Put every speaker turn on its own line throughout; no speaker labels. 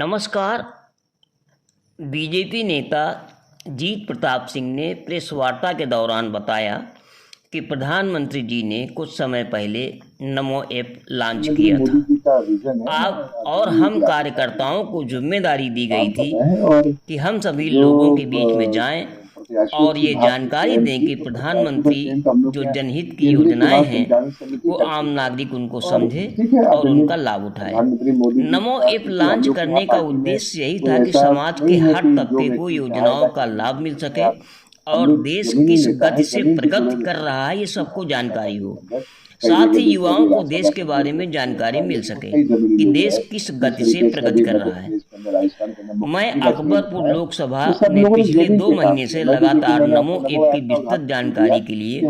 नमस्कार। बीजेपी नेता जीत प्रताप सिंह ने प्रेस वार्ता के दौरान बताया कि प्रधानमंत्री जी ने कुछ समय पहले नमो ऐप लॉन्च किया था। आप और हम कार्यकर्ताओं को जिम्मेदारी दी गई थी कि हम सभी लोगों के बीच में जाएं और ये जानकारी दें कि प्रधानमंत्री जो जनहित की योजनाएं हैं वो आम नागरिक उनको समझे और उनका लाभ उठाए। नमो ऐप लॉन्च करने का उद्देश्य यही था कि समाज के हर तबके को योजनाओं का लाभ मिल सके और देश किस गति से प्रगति कर रहा है ये सबको जानकारी हो। साथ ही युवाओं को देश के बारे में जानकारी मिल सके कि देश किस गति से प्रगति कर रहा है। मैं अकबरपुर लोकसभा में पिछले 2 महीने से लगातार नमो ऐप की विस्तृत जानकारी के लिए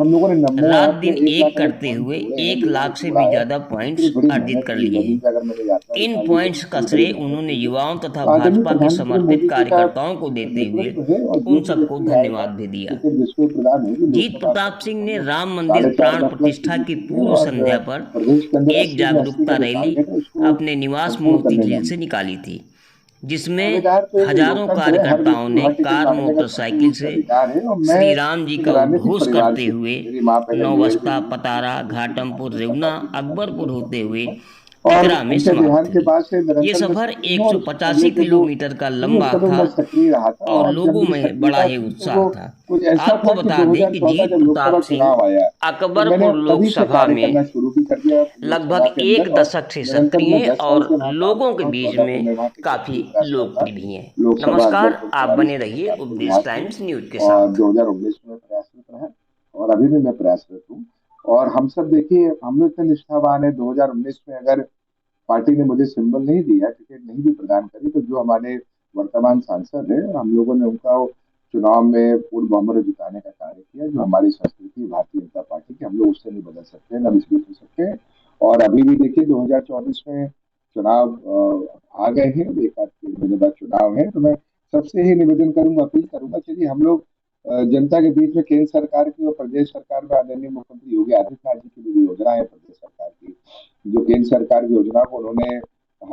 रात दिन एक करते हुए 1 लाख से भी ज्यादा पॉइंट्स अर्जित कर लिए हैं। इन पॉइंट्स का श्रेय उन्होंने युवाओं तथा भाजपा के समर्पित कार्यकर्ताओं को देते हुए उन सबको धन्यवाद भी दिया। जीत प्रताप सिंह ने राम मंदिर प्राण प्रतिष्ठा की पूर्व संध्या पर एक जागरूकता रैली अपने निवास मोती झील से निकाली थी, जिसमें हजारों कार्यकर्ताओं ने कार मोटरसाइकिल से श्री राम जी का उद्घोष करते हुए नौबस्ता, पतारा, घाटमपुर, रेवना, अकबरपुर होते हुए टिकरा में समाप्त हुई। ये सफर 185 किलोमीटर का लंबा था और लोगों में बड़ा ही उत्साह था। आपको बता दें कि जीत प्रताप सिंह अकबरपुर लोकसभा में लगभग 1 दशक से सक्रिय हैं और लोगों के बीच में काफी लोकप्रिय भी हैं। नमस्कार, आप बने रहिए उपदेश टाइम्स न्यूज के साथ।
2019 में प्रयासरत रहा और अभी भी मैं प्रयासरत हूँ। और हम सब देखिए, हम लोग इतने निष्ठावान है। 2019 में अगर पार्टी ने मुझे सिंबल नहीं दिया, टिकट नहीं भी प्रदान करी, तो जो हमारे वर्तमान सांसद है हम लोगों ने उनका चुनाव में पूर्ण बहुमत जुटाने का कार्य किया। जो हमारी संस्कृति भारतीय जनता पार्टी की, हम लोग उससे नहीं बदल सकते, न विचलित हो सकते हैं। और अभी भी देखिए 2024 में चुनाव आ गए हैं, 1-8 महीने बाद चुनाव है। तो मैं सबसे ही निवेदन करूंगा, अपील करूंगा, चलिए हम लोग जनता के बीच में केंद्र सरकार की और प्रदेश सरकार में आदरणीय मुख्यमंत्री योगी आदित्यनाथ जी की जो योजना है प्रदेश सरकार की, जो केंद्र सरकार की योजना को उन्होंने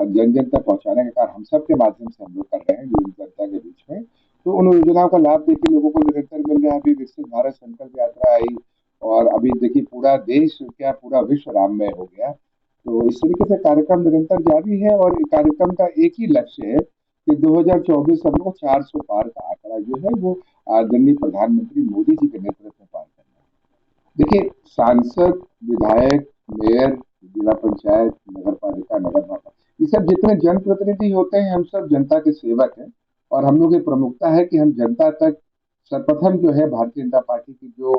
जन जन तक पहुंचाने का कार्य हम सब के माध्यम से हम लोग कर रहे हैं जनता के बीच में। तो उन योजनाओं का लाभ देखिए लोगों को निरंतर मिल रहा है। अभी विकसित भारत संकल्प यात्रा आई और अभी देखिए पूरा देश क्या पूरा विश्व राममय हो गया। तो इस तरीके से कार्यक्रम निरंतर जारी है और कार्यक्रम का एक ही लक्ष्य है कि 2024 हम लोग 400 पार का आंकड़ा जो है वो आदरणीय प्रधानमंत्री मोदी जी के नेतृत्व में पार करना है। देखिए सांसद, विधायक, मेयर, जिला पंचायत, नगर पालिका, नगर पालिका, ये सब जितने जनप्रतिनिधि होते हैं हम सब जनता के सेवक हैं। और हम लोग की प्रमुखता है कि हम जनता तक सर्वप्रथम जो है भारतीय जनता पार्टी की जो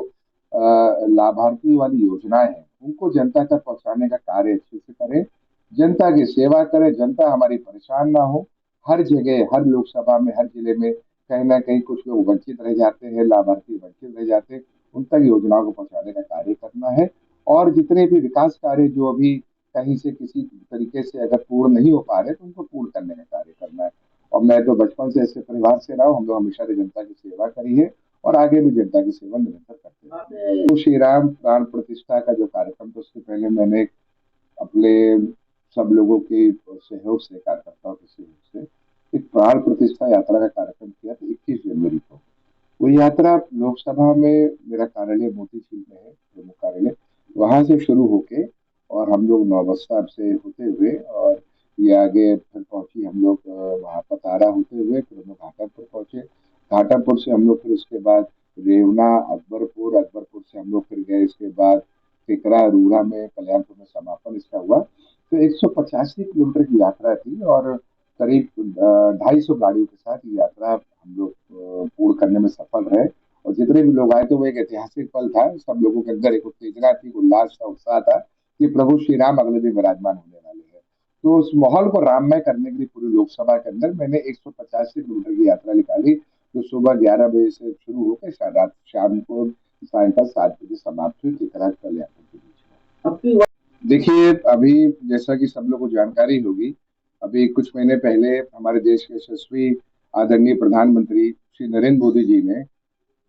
लाभार्थी वाली योजनाएं हैं उनको जनता तक पहुंचाने का कार्य अच्छे से करें, जनता की सेवा करें, जनता हमारी परेशान ना हो। हर जगह, हर लोकसभा में, हर जिले में कहीं ना कहीं कुछ लोग वंचित रह जाते हैं, लाभार्थी वंचित रह जाते हैं, उन तक योजनाओं को पहुंचाने का कार्य करना है। और जितने भी विकास कार्य जो अभी कहीं से किसी तरीके से अगर पूर्ण नहीं हो पा रहे तो उनको पूर्ण करने का कार्य करना है। और मैं तो बचपन से ऐसे परिवार से रहा हूँ, हम लोग हमेशा से जनता की सेवा करी है और आगे भी जनता की सेवा निरंतर करते हैं। तो श्री राम प्राण प्रतिष्ठा का जो कार्यक्रम था उससे पहले मैंने अपने सब लोगों के सहयोग से, कार्यकर्ताओं के सहयोग से एक प्राण प्रतिष्ठा यात्रा का कार्यक्रम किया था 21 जनवरी को। वो यात्रा लोकसभा में, मेरा कार्यालय मोती झील में है, प्रमुख कार्यालय, वहां से शुरू होके और हम लोग नौबस्ता से होते हुए और ये आगे फिर पहुंची हम लोग वहाँ पतारा होते हुए, फिर हम लोग घाटमपुर पहुंचे। घाटमपुर से हम लोग फिर उसके बाद रेवना, अकबरपुर, अकबरपुर से हम लोग फिर गए इसके बाद टिकरा, रूरा में, कल्याणपुर में समापन इसका हुआ। तो 185 किलोमीटर की यात्रा थी और करीब 250 गाड़ियों के साथ ये यात्रा हम लोग पूर्ण करने में सफल रहे। और जितने भी लोग आए तो वो एक ऐतिहासिक पल था। सब लोगों के अंदर एक उत्तेजना थी, उल्लास था, उत्साह था कि प्रभु श्री राम अगले दिन विराजमान होने वाले हैं। तो उस माहौल को राममय करने के लिए पूरी लोकसभा के अंदर मैंने 185 किलोमीटर की यात्रा निकाली, जो सुबह 11 बजे से शुरू होकर रात शाम को सायंकाल 7 बजे समाप्त हुई टिकरा कल्याणपुर के बीच में। देखिए अभी जैसा कि सब लोगों को जानकारी होगी, अभी कुछ महीने पहले हमारे देश के यशस्वी आदरणीय प्रधानमंत्री श्री नरेंद्र मोदी जी ने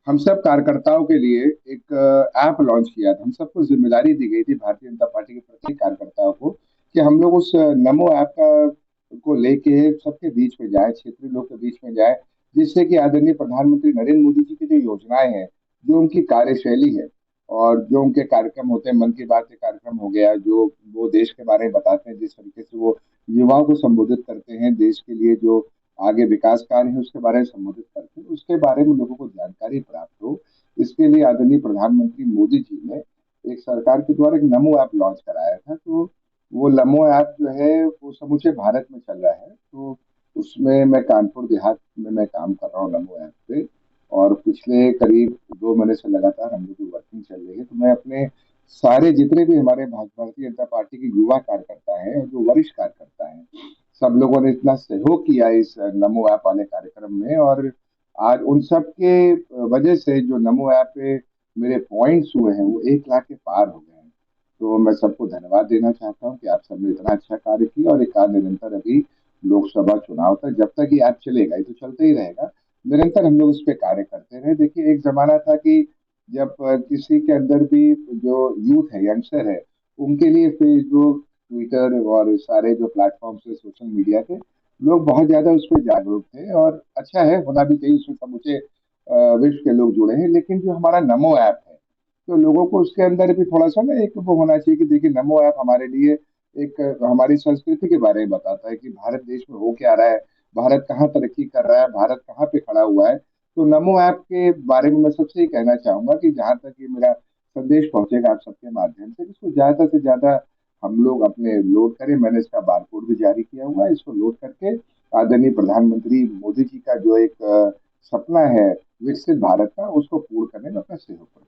हम सब कार्यकर्ताओं के लिए एक ऐप लॉन्च किया था। हम सबको जिम्मेदारी दी गई थी भारतीय जनता पार्टी के प्रत्येक कार्यकर्ताओं को कि हम लोग उस नमो ऐप का को लेके सबके बीच में जाए, क्षेत्रीय लोग के बीच में जाए, जिससे कि आदरणीय प्रधानमंत्री नरेंद्र मोदी जी की जो योजनाएं हैं, जो उनकी कार्यशैली है और जो उनके कार्यक्रम होते हैं, मन की बात के कार्यक्रम हो गया, जो वो देश के बारे में बताते हैं, जिस तरीके से वो युवाओं को संबोधित करते हैं, देश के लिए जो आगे विकास कार्य है उसके बारे में संबोधित करते हैं, उसके बारे में लोगों को जानकारी प्राप्त हो, इसके लिए आदरणीय प्रधानमंत्री मोदी जी ने एक सरकार के द्वारा एक नमो ऐप लॉन्च कराया था। तो वो नमो ऐप जो है वो समूचे भारत में चल रहा है। तो उसमें मैं कानपुर देहात में मैं काम कर रहा हूँ नमो ऐप पे, और पिछले करीब 2 महीने से लगातार हम लोग की वर्किंग चल रही है। तो मैं अपने सारे जितने भी हमारे भारतीय जनता पार्टी के युवा कार्यकर्ता हैं और जो वरिष्ठ कार्यकर्ता हैं, सब लोगों ने इतना सहयोग किया इस नमो ऐप वाले कार्यक्रम में, और आज उन सब के वजह से जो नमो ऐप पे मेरे पॉइंट्स हुए हैं वो 1 लाख के पार हो गए हैं। तो मैं सबको धन्यवाद देना चाहता हूँ कि आप सबने इतना अच्छा कार्य किया, और ये कार्य निरंतर अभी लोकसभा चुनाव तक, जब तक ये ऐप चलेगा, ये तो चलते ही रहेगा, निरंतर हम लोग इस पे कार्य करते रहे। देखिए, एक जमाना था कि जब किसी के अंदर भी जो यूथ है, यंगस्टर है, उनके लिए फेसबुक, ट्विटर और सारे जो प्लेटफॉर्म है सोशल मीडिया के, लोग बहुत ज्यादा उस पर जागरूक थे, और अच्छा है, होना भी चाहिए, उसमें समूचे विश्व के लोग जुड़े हैं। लेकिन जो हमारा नमो ऐप है, तो लोगों को उसके अंदर भी थोड़ा सा ना एक वो होना चाहिए कि देखिए, नमो ऐप हमारे लिए एक हमारी संस्कृति के बारे में बताता है कि भारत देश में हो क्या रहा है, भारत कहाँ तरक्की कर रहा है, भारत कहाँ पे खड़ा हुआ है। तो नमो ऐप के बारे में मैं सबसे ये कहना चाहूंगा कि जहां तक ये मेरा संदेश पहुंचेगा आप सबके माध्यम से, इसको ज्यादा से ज्यादा हम लोग अपने लोड करें। मैंने इसका बारकोड भी जारी किया हुआ है, इसको लोड करके आदरणीय प्रधानमंत्री मोदी जी का जो एक सपना है विकसित भारत का, उसको पूर्ण करने में अपना सहयोग करें।